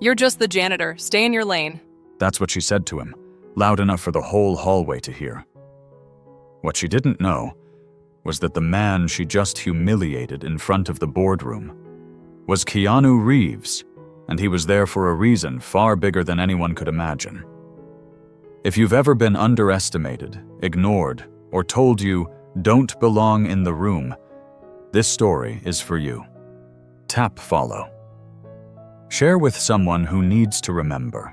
You're just the janitor. Stay in your lane. That's what she said to him, loud enough for the whole hallway to hear. What she didn't know was that the man she just humiliated in front of the boardroom was Keanu Reeves, and he was there for a reason far bigger than anyone could imagine. If you've ever been underestimated, ignored, or told you don't belong in the room, this story is for you. Tap follow. Share with someone who needs to remember.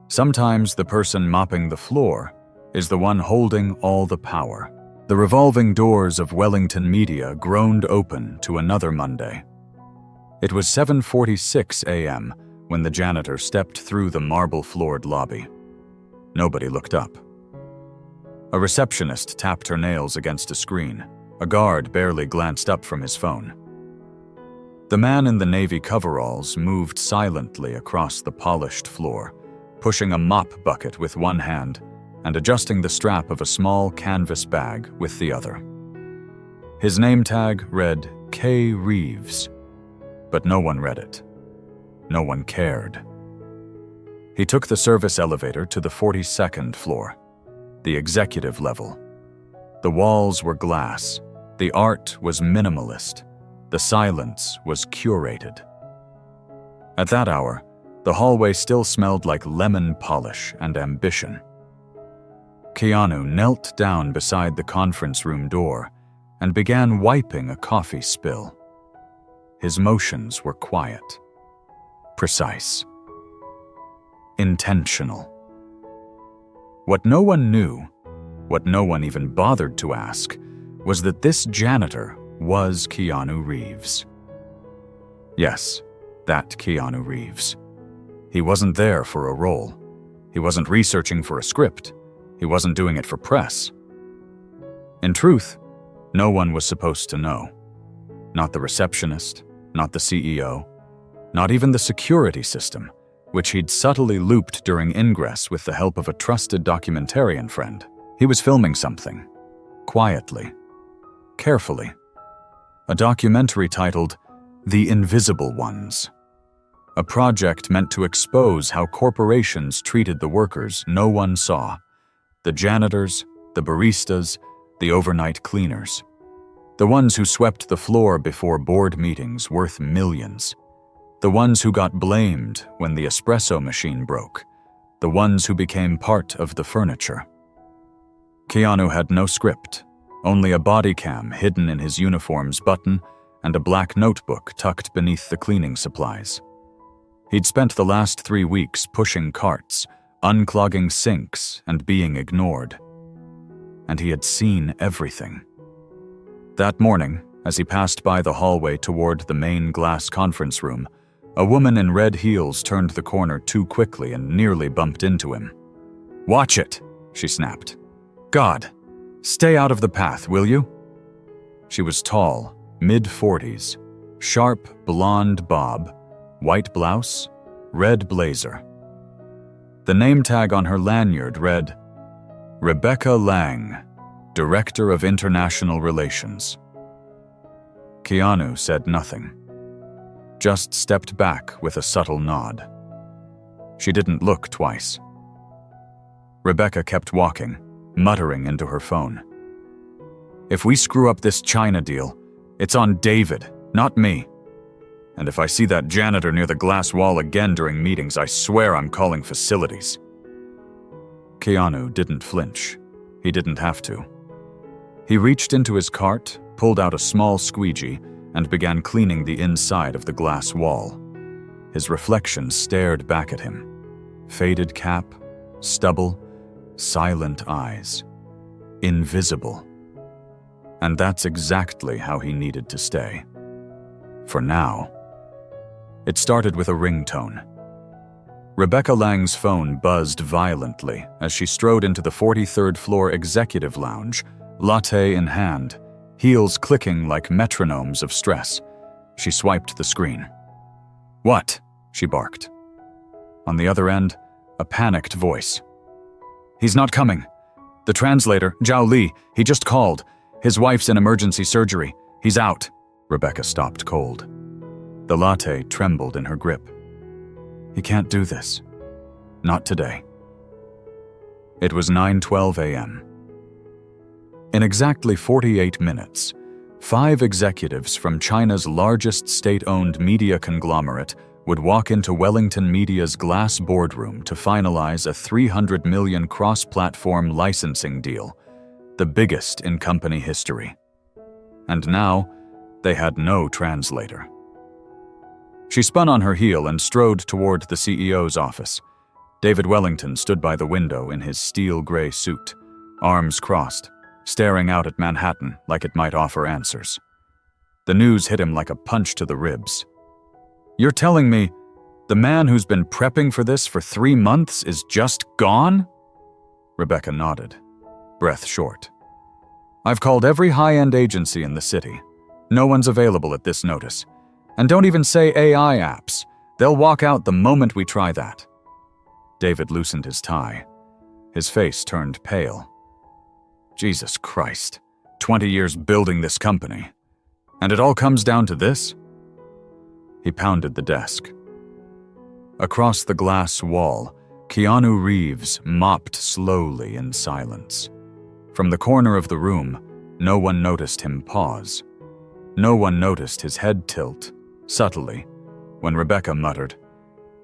Sometimes the person mopping the floor is the one holding all the power. The revolving doors of Wellington Media groaned open to another Monday. It was 7:46 a.m. when the janitor stepped through the marble-floored lobby. Nobody looked up. A receptionist tapped her nails against a screen. A guard barely glanced up from his phone. The man in the navy coveralls moved silently across the polished floor, pushing a mop bucket with one hand and adjusting the strap of a small canvas bag with the other. His name tag read K. Reeves, but no one read it. No one cared. He took the service elevator to the 42nd floor, the executive level. The walls were glass. The art was minimalist. The silence was curated. At that hour, the hallway still smelled like lemon polish and ambition. Keanu knelt down beside the conference room door and began wiping a coffee spill. His motions were quiet, precise, intentional. What no one knew, what no one even bothered to ask, was that this janitor was Keanu Reeves. Yes, that Keanu Reeves. He wasn't there for a role. He wasn't researching for a script. He wasn't doing it for press. In truth, no one was supposed to know. Not the receptionist, not the CEO, not even the security system, which he'd subtly looped during ingress with the help of a trusted documentarian friend. He was filming something, quietly, carefully. A documentary titled The Invisible Ones. A project meant to expose how corporations treated the workers no one saw. The janitors, the baristas, the overnight cleaners. The ones who swept the floor before board meetings worth millions. The ones who got blamed when the espresso machine broke. The ones who became part of the furniture. Keanu had no script, only a body cam hidden in his uniform's button and a black notebook tucked beneath the cleaning supplies. He'd spent the last 3 weeks pushing carts, unclogging sinks, and being ignored. And he had seen everything. That morning, as he passed by the hallway toward the main glass conference room, a woman in red heels turned the corner too quickly and nearly bumped into him. "Watch it," she snapped. "God, stay out of the path, will you?" She was tall, mid-40s, sharp blonde bob, white blouse, red blazer. The name tag on her lanyard read, Rebecca Lang, Director of International Relations. Keanu said nothing, just stepped back with a subtle nod. She didn't look twice. Rebecca kept walking, muttering into her phone. "If we screw up this China deal, it's on David, not me. And if I see that janitor near the glass wall again during meetings, I swear I'm calling facilities." Keanu didn't flinch. He didn't have to. He reached into his cart, pulled out a small squeegee, and began cleaning the inside of the glass wall. His reflection stared back at him. Faded cap, stubble, silent eyes. Invisible. And that's exactly how he needed to stay. For now. It started with a ringtone. Rebecca Lang's phone buzzed violently as she strode into the 43rd floor executive lounge, latte in hand, heels clicking like metronomes of stress. She swiped the screen. "What?" she barked. On the other end, a panicked voice. "He's not coming. The translator, Zhao Li, he just called. His wife's in emergency surgery. He's out." Rebecca stopped cold. The latte trembled in her grip. He can't do this. Not today. It was 9:12 a.m. In exactly 48 minutes, 5 executives from China's largest state-owned media conglomerate would walk into Wellington Media's glass boardroom to finalize a $300 million cross-platform licensing deal, the biggest in company history. And now, they had no translator. She spun on her heel and strode toward the CEO's office. David Wellington stood by the window in his steel gray suit, arms crossed, staring out at Manhattan like it might offer answers. The news hit him like a punch to the ribs. "You're telling me the man who's been prepping for this for 3 months is just gone?" Rebecca nodded, breath short. "I've called every high-end agency in the city. No one's available at this notice. And don't even say AI apps. They'll walk out the moment we try that." David loosened his tie. His face turned pale. Jesus Christ, 20 years building this company. And it all comes down to this? He pounded the desk. Across the glass wall, Keanu Reeves mopped slowly in silence. From the corner of the room, no one noticed him pause. No one noticed his head tilt, subtly, when Rebecca muttered,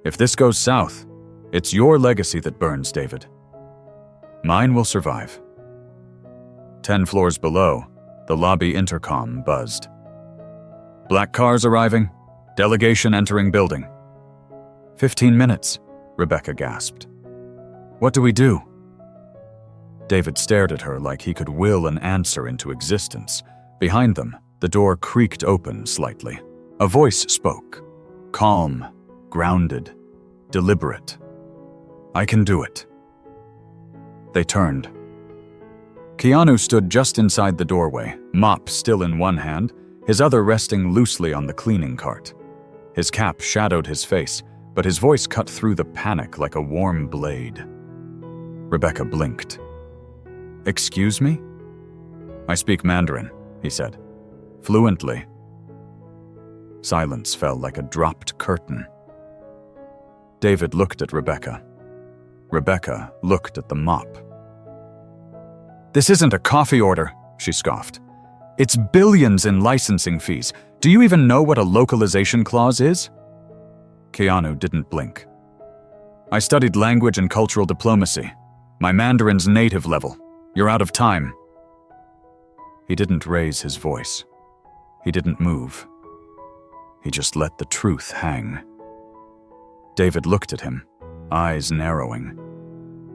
"If this goes south, it's your legacy that burns, David. Mine will survive." 10 floors below, the lobby intercom buzzed. "Black cars arriving. Delegation entering building." 15 minutes, Rebecca gasped. "What do we do?" David stared at her like he could will an answer into existence. Behind them, the door creaked open slightly. A voice spoke, calm, grounded, deliberate. "I can do it." They turned. Keanu stood just inside the doorway, mop still in one hand, his other resting loosely on the cleaning cart. His cap shadowed his face, but his voice cut through the panic like a warm blade. Rebecca blinked. "Excuse me?" "I speak Mandarin," he said. "Fluently." Silence fell like a dropped curtain. David looked at Rebecca. Rebecca looked at the mop. "This isn't a coffee order," she scoffed. "It's billions in licensing fees. Do you even know what a localization clause is?" Keanu didn't blink. "I studied language and cultural diplomacy. My Mandarin's native level. You're out of time." He didn't raise his voice. He didn't move. He just let the truth hang. David looked at him, eyes narrowing.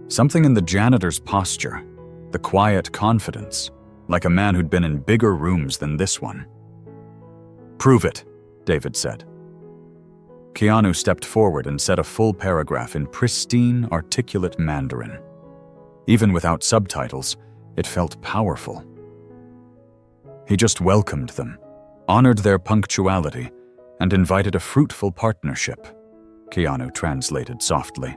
Something in the janitor's posture, the quiet confidence, like a man who'd been in bigger rooms than this one. "Prove it," David said. Keanu stepped forward and said a full paragraph in pristine, articulate Mandarin. Even without subtitles, it felt powerful. He just welcomed them, honored their punctuality, and invited a fruitful partnership, Keanu translated softly.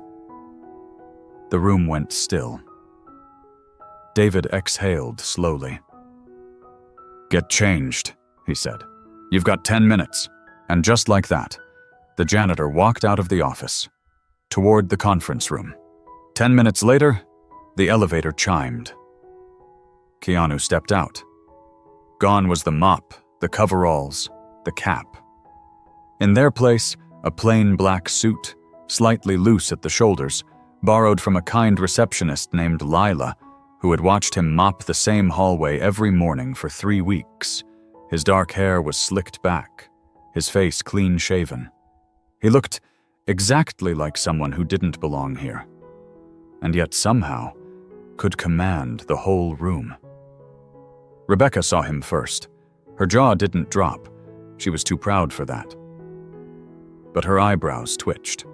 The room went still. David exhaled slowly. "Get changed," he said. "You've got 10 minutes." And just like that, the janitor walked out of the office, toward the conference room. 10 minutes later, the elevator chimed. Keanu stepped out. Gone was the mop, the coveralls, the cap. In their place, a plain black suit, slightly loose at the shoulders, borrowed from a kind receptionist named Lila, who had watched him mop the same hallway every morning for 3 weeks. His dark hair was slicked back, his face clean-shaven. He looked exactly like someone who didn't belong here, and yet somehow could command the whole room. Rebecca saw him first. Her jaw didn't drop. She was too proud for that. But her eyebrows twitched.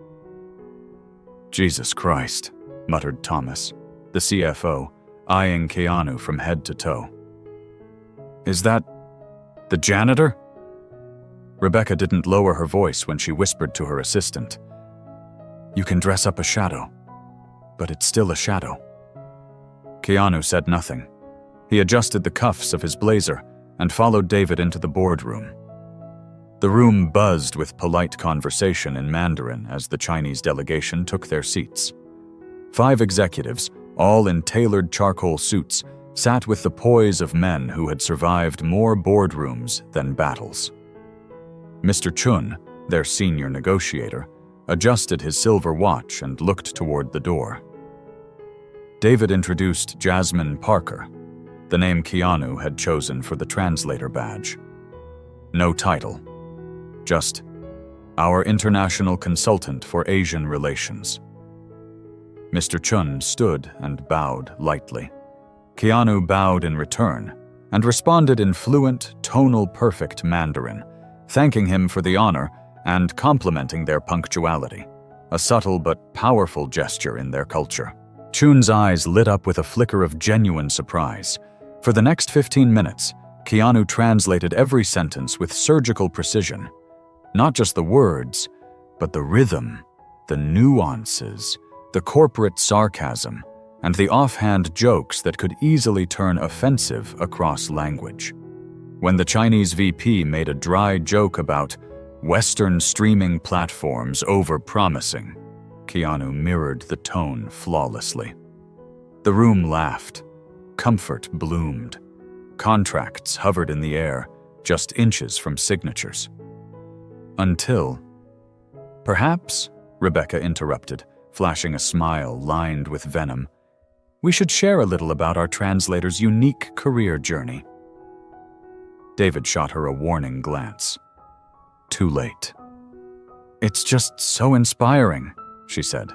"Jesus Christ," muttered Thomas, the CFO, eyeing Keanu from head to toe. "Is that the janitor?" Rebecca didn't lower her voice when she whispered to her assistant. "You can dress up a shadow, but it's still a shadow." Keanu said nothing. He adjusted the cuffs of his blazer and followed David into the boardroom. The room buzzed with polite conversation in Mandarin as the Chinese delegation took their seats. 5 executives, all in tailored charcoal suits, sat with the poise of men who had survived more boardrooms than battles. Mr. Chun, their senior negotiator, adjusted his silver watch and looked toward the door. David introduced Jasmine Parker, the name Keanu had chosen for the translator badge. No title, just our international consultant for Asian relations. Mr. Chun stood and bowed lightly. Keanu bowed in return and responded in fluent, tonal perfect Mandarin, thanking him for the honor and complimenting their punctuality, a subtle but powerful gesture in their culture. Chun's eyes lit up with a flicker of genuine surprise. For the next 15 minutes, Keanu translated every sentence with surgical precision. Not just the words, but the rhythm, the nuances, the corporate sarcasm, and the offhand jokes that could easily turn offensive across language. When the Chinese VP made a dry joke about Western streaming platforms over-promising, Keanu mirrored the tone flawlessly. The room laughed. Comfort bloomed. Contracts hovered in the air, just inches from signatures. Until... Perhaps, Rebecca interrupted, flashing a smile lined with venom, we should share a little about our translator's unique career journey. David shot her a warning glance. Too late. It's just so inspiring, she said.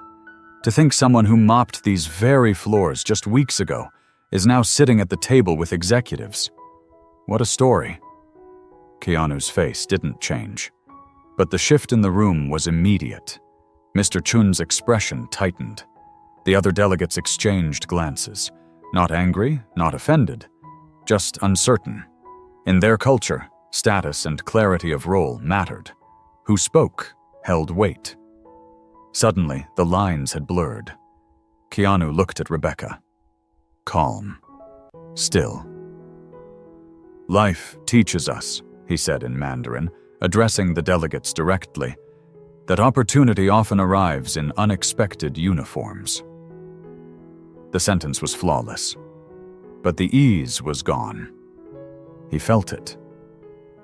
To think someone who mopped these very floors just weeks ago is now sitting at the table with executives. What a story. Keanu's face didn't change, but the shift in the room was immediate. Mr. Chun's expression tightened. The other delegates exchanged glances, not angry, not offended, just uncertain. In their culture, status and clarity of role mattered. Who spoke held weight. Suddenly, the lines had blurred. Keanu looked at Rebecca. Calm. Still. Life teaches us, he said in Mandarin, addressing the delegates directly, that opportunity often arrives in unexpected uniforms. The sentence was flawless, but the ease was gone. He felt it.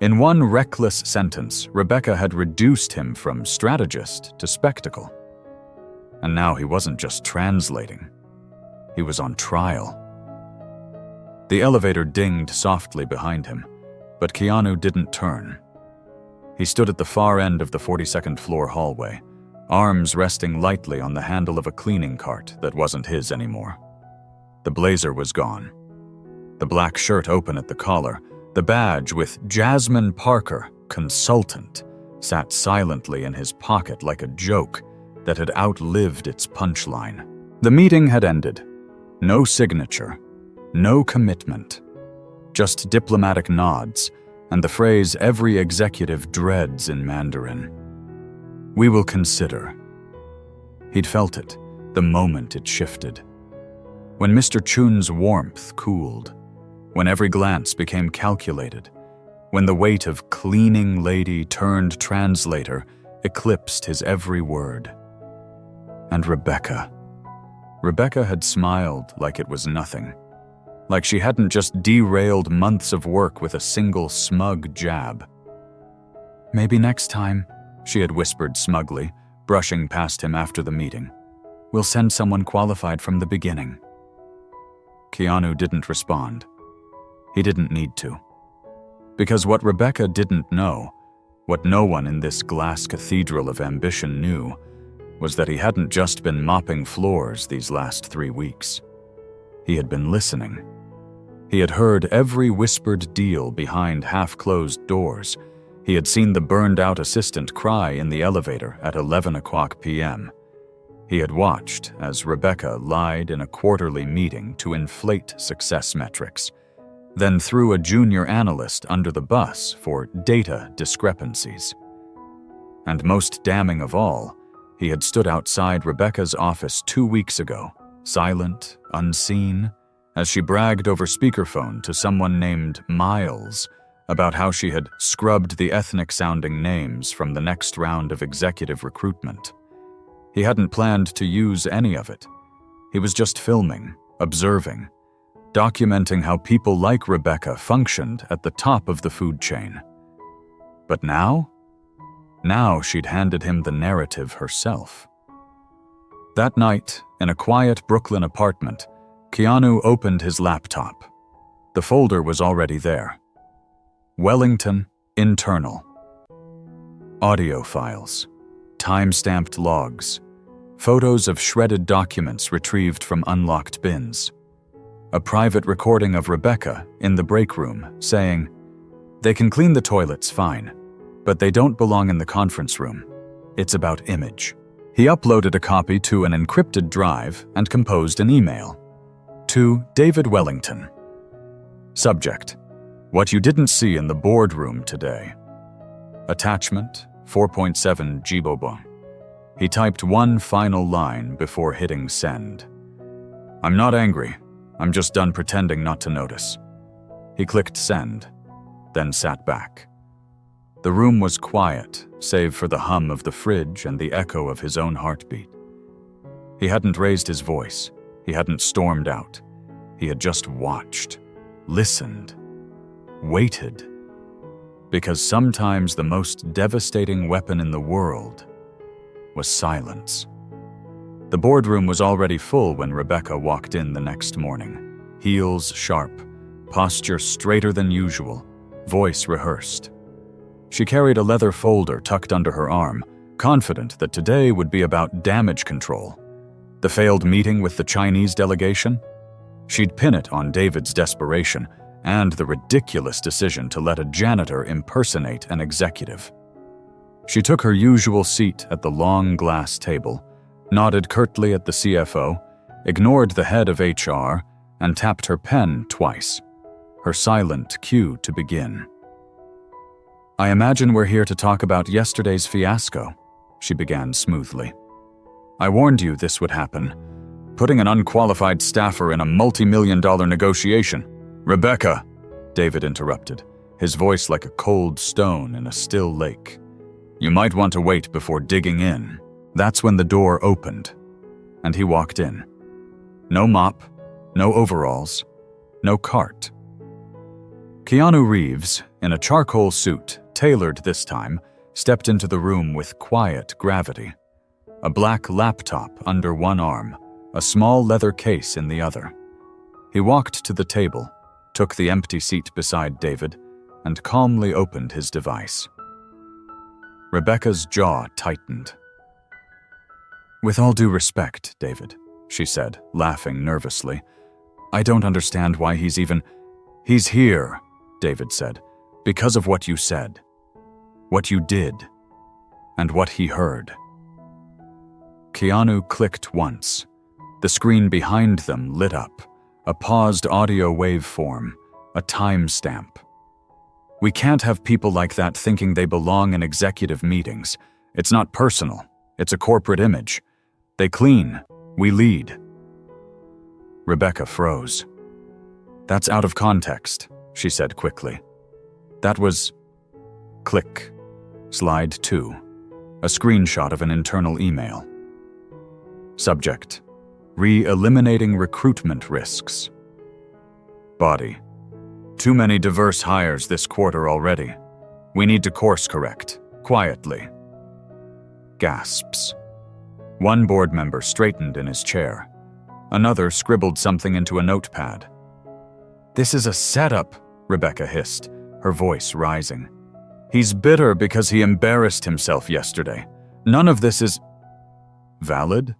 In one reckless sentence, Rebecca had reduced him from strategist to spectacle. And now he wasn't just translating. He was on trial. The elevator dinged softly behind him, but Keanu didn't turn. He stood at the far end of the 42nd floor hallway, arms resting lightly on the handle of a cleaning cart that wasn't his anymore. The blazer was gone. The black shirt open at the collar, the badge with Jasmine Parker, consultant, sat silently in his pocket like a joke that had outlived its punchline. The meeting had ended. No signature, no commitment, just diplomatic nods and the phrase every executive dreads in Mandarin. We will consider. He'd felt it, the moment it shifted. When Mr. Chun's warmth cooled, when every glance became calculated, when the weight of cleaning lady turned translator eclipsed his every word. And Rebecca. Rebecca had smiled like it was nothing, like she hadn't just derailed months of work with a single smug jab. Maybe next time, she had whispered smugly, brushing past him after the meeting. We'll send someone qualified from the beginning. Keanu didn't respond. He didn't need to. Because what Rebecca didn't know, what no one in this glass cathedral of ambition knew, was that he hadn't just been mopping floors these last 3 weeks. He had been listening. He had heard every whispered deal behind half-closed doors. He had seen the burned-out assistant cry in the elevator at 11:00 p.m. He had watched as Rebecca lied in a quarterly meeting to inflate success metrics, then threw a junior analyst under the bus for data discrepancies. And most damning of all, he had stood outside Rebecca's office 2 weeks ago, silent, unseen, as she bragged over speakerphone to someone named Miles about how she had scrubbed the ethnic-sounding names from the next round of executive recruitment. He hadn't planned to use any of it. He was just filming, observing, documenting how people like Rebecca functioned at the top of the food chain. But now? Now she'd handed him the narrative herself. That night, in a quiet Brooklyn apartment, Keanu opened his laptop. The folder was already there. Wellington, internal. Audio files, time-stamped logs, photos of shredded documents retrieved from unlocked bins. A private recording of Rebecca in the break room saying, "They can clean the toilets fine, but they don't belong in the conference room. It's about image." He uploaded a copy to an encrypted drive and composed an email. To David Wellington. Subject: What you didn't see in the boardroom today. Attachment: 4.7 GB. He typed one final line before hitting send. "I'm not angry. I'm just done pretending not to notice." He clicked send, then sat back. The room was quiet, save for the hum of the fridge and the echo of his own heartbeat. He hadn't raised his voice. He hadn't stormed out. He had just watched, listened, waited. Because sometimes the most devastating weapon in the world was silence. The boardroom was already full when Rebecca walked in the next morning. Heels sharp, posture straighter than usual, voice rehearsed. She carried a leather folder tucked under her arm, confident that today would be about damage control. The failed meeting with the Chinese delegation? She'd pin it on David's desperation and the ridiculous decision to let a janitor impersonate an executive. She took her usual seat at the long glass table, nodded curtly at the CFO, ignored the head of HR, and tapped her pen twice, her silent cue to begin. "I imagine we're here to talk about yesterday's fiasco," she began smoothly. "I warned you this would happen. Putting an unqualified staffer in a multi-million-dollar negotiation." "Rebecca," David interrupted, his voice like a cold stone in a still lake. "You might want to wait before digging in." That's when the door opened, and he walked in. No mop, no overalls, no cart. Keanu Reeves, in a charcoal suit, tailored this time, stepped into the room with quiet gravity. A black laptop under one arm, a small leather case in the other. He walked to the table, took the empty seat beside David, and calmly opened his device. Rebecca's jaw tightened. "With all due respect, David," she said, laughing nervously, "I don't understand why he's even—" "He's here," David said, "because of what you said, what you did, and what he heard." Keanu clicked once. The screen behind them lit up, a paused audio waveform, a timestamp. "We can't have people like that thinking they belong in executive meetings. It's not personal. It's a corporate image. They clean. We lead." Rebecca froze. "That's out of context," she said quickly. "That was—" Click. Slide 2. A screenshot of an internal email. Subject: Re-eliminating recruitment risks. Body: Too many diverse hires this quarter already. We need to course correct, quietly. Gasps. One board member straightened in his chair. Another scribbled something into a notepad. "This is a setup," Rebecca hissed, her voice rising. "He's bitter because he embarrassed himself yesterday. None of this is—" "Valid?"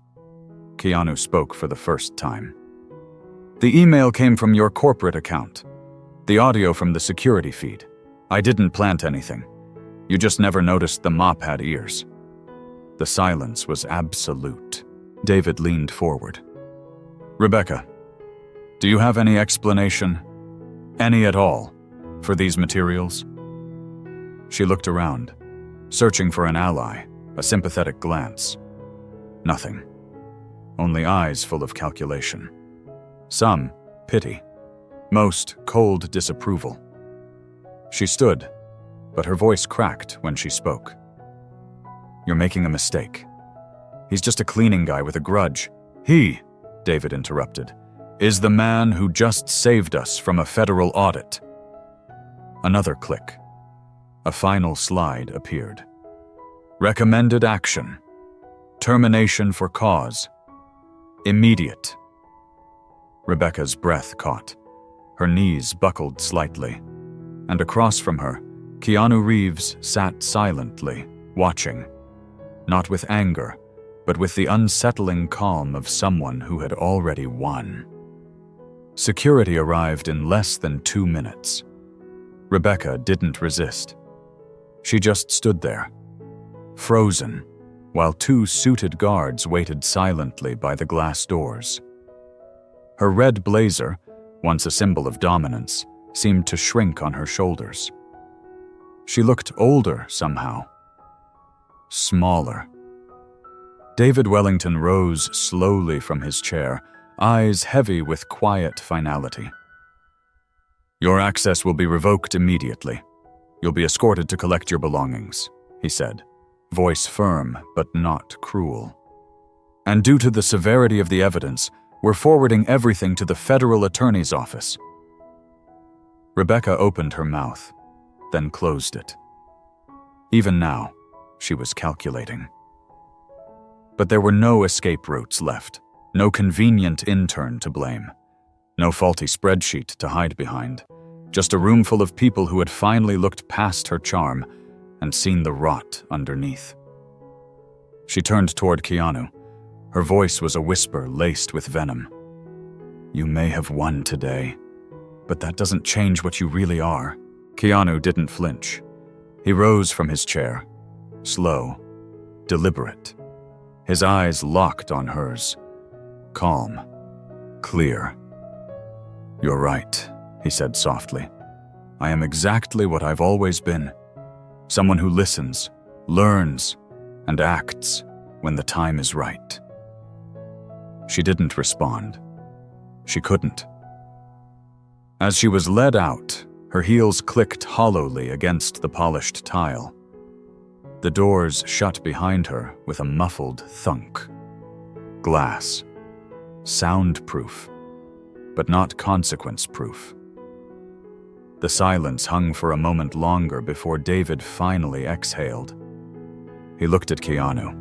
Keanu spoke for the first time. "The email came from your corporate account. The audio from the security feed. I didn't plant anything. You just never noticed the mop had ears." The silence was absolute. David leaned forward. "Rebecca, do you have any explanation, any at all, for these materials?" She looked around, searching for an ally, a sympathetic glance. Nothing. Only eyes full of calculation. Some pity. Most cold disapproval. She stood, but her voice cracked when she spoke. "You're making a mistake. He's just a cleaning guy with a grudge. He," David interrupted, "is the man who just saved us from a federal audit." Another click. A final slide appeared. Recommended action. Termination for cause. Immediate. Rebecca's breath caught. Her knees buckled slightly. And across from her, Keanu Reeves sat silently, watching. Not with anger, but with the unsettling calm of someone who had already won. Security arrived in less than 2 minutes. Rebecca didn't resist. She just stood there, frozen, while 2 suited guards waited silently by the glass doors. Her red blazer, once a symbol of dominance, seemed to shrink on her shoulders. She looked older somehow. Smaller. David Wellington rose slowly from his chair, eyes heavy with quiet finality. "Your access will be revoked immediately. You'll be escorted to collect your belongings," he said, voice firm but not cruel. "And due to the severity of the evidence, we're forwarding everything to the federal attorney's office." Rebecca opened her mouth, then closed it. Even now, she was calculating. But there were no escape routes left, no convenient intern to blame, no faulty spreadsheet to hide behind, just a room full of people who had finally looked past her charm and seen the rot underneath. She turned toward Keanu. Her voice was a whisper laced with venom. "You may have won today, but that doesn't change what you really are." Keanu didn't flinch. He rose from his chair, slow, deliberate. His eyes locked on hers, calm, clear. "You're right," he said softly. "I am exactly what I've always been. Someone who listens, learns, and acts when the time is right." She didn't respond. She couldn't. As she was led out, her heels clicked hollowly against the polished tile. The doors shut behind her with a muffled thunk. Glass. Soundproof, but not consequence-proof. The silence hung for a moment longer before David finally exhaled. He looked at Keanu.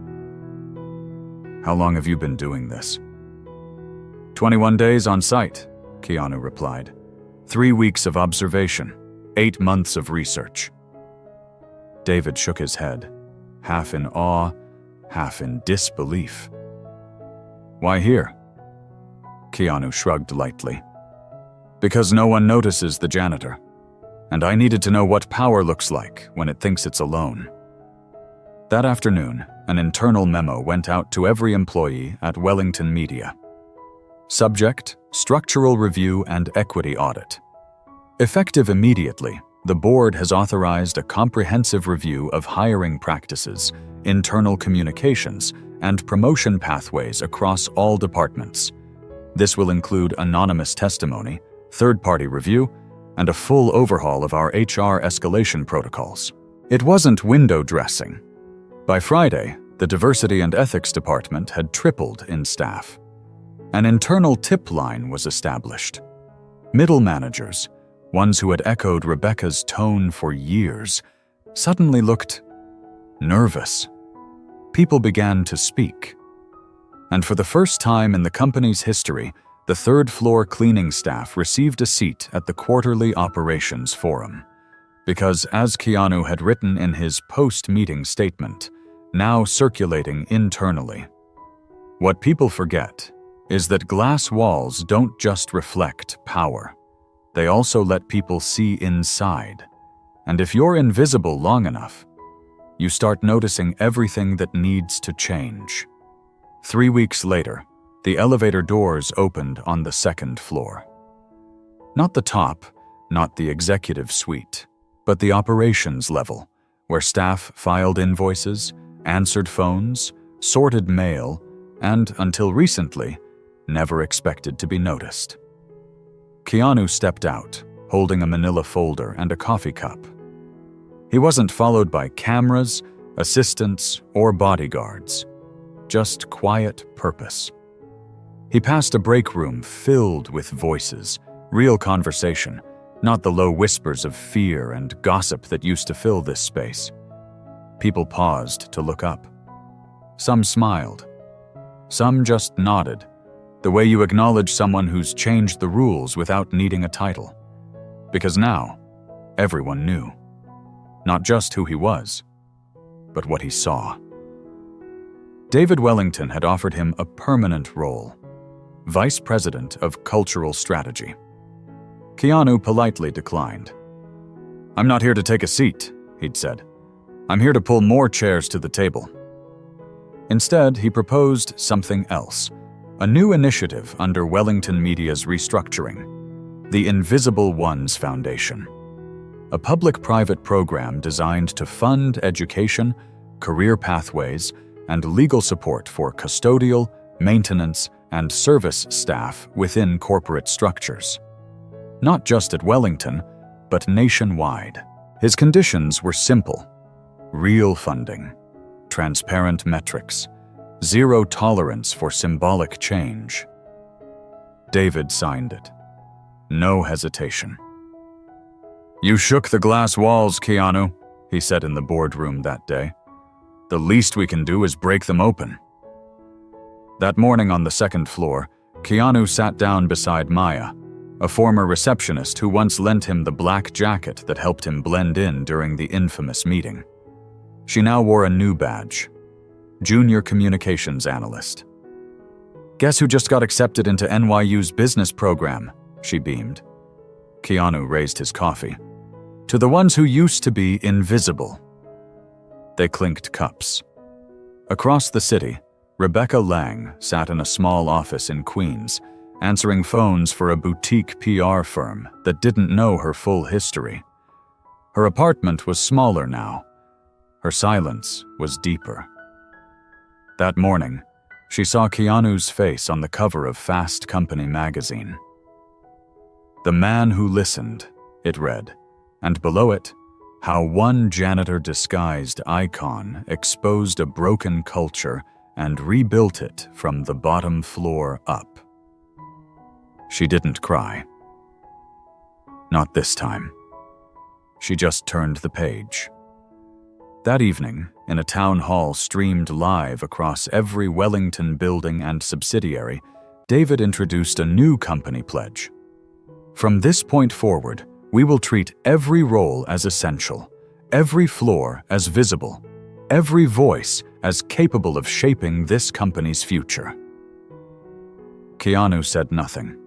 "How long have you been doing this?" 21 days on site, Keanu replied. 3 weeks of observation, 8 months of research. David shook his head, half in awe, half in disbelief. "Why here?" Keanu shrugged lightly. "Because no one notices the janitor, and I needed to know what power looks like when it thinks it's alone." That afternoon, an internal memo went out to every employee at Wellington Media. Subject: Structural Review and Equity Audit. Effective immediately, the board has authorized a comprehensive review of hiring practices, internal communications, and promotion pathways across all departments. This will include anonymous testimony, third-party review, and a full overhaul of our HR escalation protocols. It wasn't window dressing. By Friday, the Diversity and Ethics Department had tripled in staff. An internal tip line was established. Middle managers, ones who had echoed Rebecca's tone for years, suddenly looked nervous. People began to speak. And for the first time in the company's history, the third-floor cleaning staff received a seat at the quarterly operations forum. Because, as Keanu had written in his post-meeting statement, now circulating internally, what people forget is that glass walls don't just reflect power. They also let people see inside. And if you're invisible long enough, you start noticing everything that needs to change. 3 weeks later, the elevator doors opened on the second floor. Not the top, not the executive suite, but the operations level, where staff filed invoices, answered phones, sorted mail, and, until recently, never expected to be noticed. Keanu stepped out, holding a manila folder and a coffee cup. He wasn't followed by cameras, assistants, or bodyguards. Just quiet purpose. He passed a break room filled with voices, real conversation, not the low whispers of fear and gossip that used to fill this space. People paused to look up. Some smiled. Some just nodded, the way you acknowledge someone who's changed the rules without needing a title. Because now, everyone knew. Not just who he was, but what he saw. David Wellington had offered him a permanent role, Vice President of Cultural Strategy. Keanu politely declined. "I'm not here to take a seat," he'd said. "I'm here to pull more chairs to the table." Instead, he proposed something else, a new initiative under Wellington Media's restructuring, the Invisible Ones Foundation, a public-private program designed to fund education, career pathways, and legal support for custodial, maintenance, and service staff within corporate structures. Not just at Wellington, but nationwide. His conditions were simple: real funding, transparent metrics, zero tolerance for symbolic change. David signed it. No hesitation. "You shook the glass walls, Keanu," he said in the boardroom that day. "The least we can do is break them open." That morning on the second floor, Keanu sat down beside Maya, a former receptionist who once lent him the black jacket that helped him blend in during the infamous meeting. She now wore a new badge, Junior Communications Analyst. "Guess who just got accepted into NYU's business program?" she beamed. Keanu raised his coffee. "To the ones who used to be invisible." They clinked cups. Across the city, Rebecca Lang sat in a small office in Queens, answering phones for a boutique PR firm that didn't know her full history. Her apartment was smaller now. Her silence was deeper. That morning, she saw Keanu's face on the cover of Fast Company magazine. "The Man Who Listened," it read, and below it, how one janitor-disguised icon exposed a broken culture and rebuilt it from the bottom floor up. She didn't cry. Not this time. She just turned the page. That evening, in a town hall streamed live across every Wellington building and subsidiary, David introduced a new company pledge. "From this point forward, we will treat every role as essential, every floor as visible, every voice as capable of shaping this company's future." Keanu said nothing.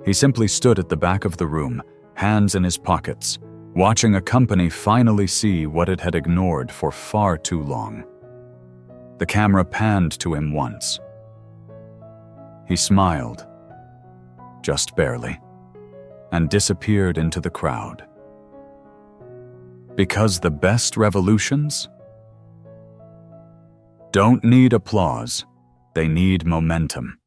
He simply stood at the back of the room, hands in his pockets, watching a company finally see what it had ignored for far too long. The camera panned to him once. He smiled, just barely, and disappeared into the crowd. Because the best revolutions don't need applause, they need momentum.